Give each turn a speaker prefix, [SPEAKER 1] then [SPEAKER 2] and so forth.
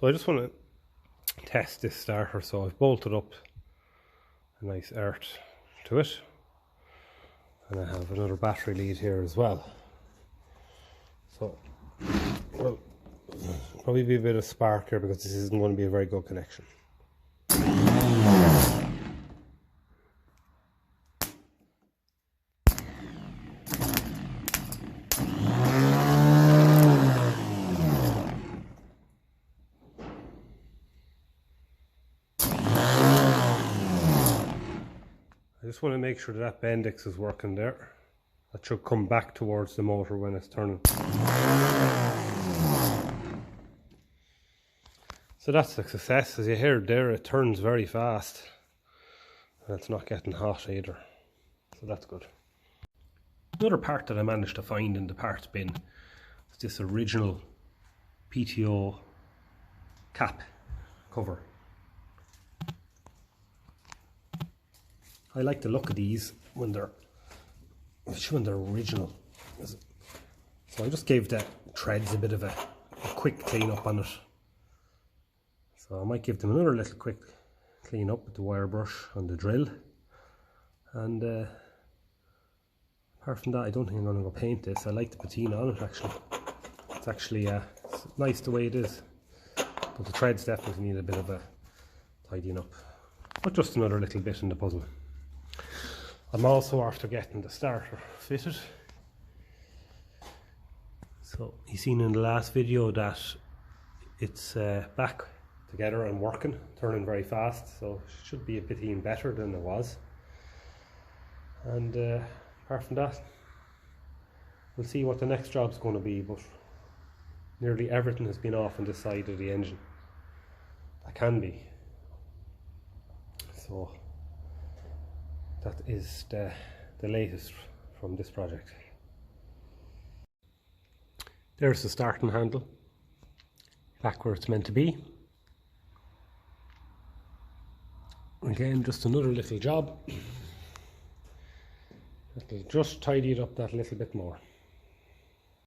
[SPEAKER 1] So I just want to test this starter, so I've bolted up a nice earth to it, and I have another battery lead here as well. So well, probably be a bit of spark here because this isn't going to be a very good connection. I just want to make sure that Bendix is working there. That should come back towards the motor when it's turning. So that's a success. As you heard there, it turns very fast. And it's not getting hot either. So that's good. Another part that I managed to find in the parts bin is this original PTO cap cover. I like the look of these when they're original. So I just gave the threads a bit of a quick clean up on it. So I might give them another little quick clean up with the wire brush on the drill. And apart from that, I don't think I'm going to go paint this. I like the patina on it actually. It's actually it's nice the way it is. But the threads definitely need a bit of a tidying up. But just another little bit in the puzzle. I'm also after getting the starter fitted. So you seen in the last video that it's back together and working, turning very fast, so it should be a bit even better than it was. And apart from that, we'll see what the next job's going to be, but nearly everything has been off on this side of the engine. That can be. So that is the latest from this project. There's the starting handle, back where it's meant to be. Again, just another little job. That'll just tidy it up that little bit more.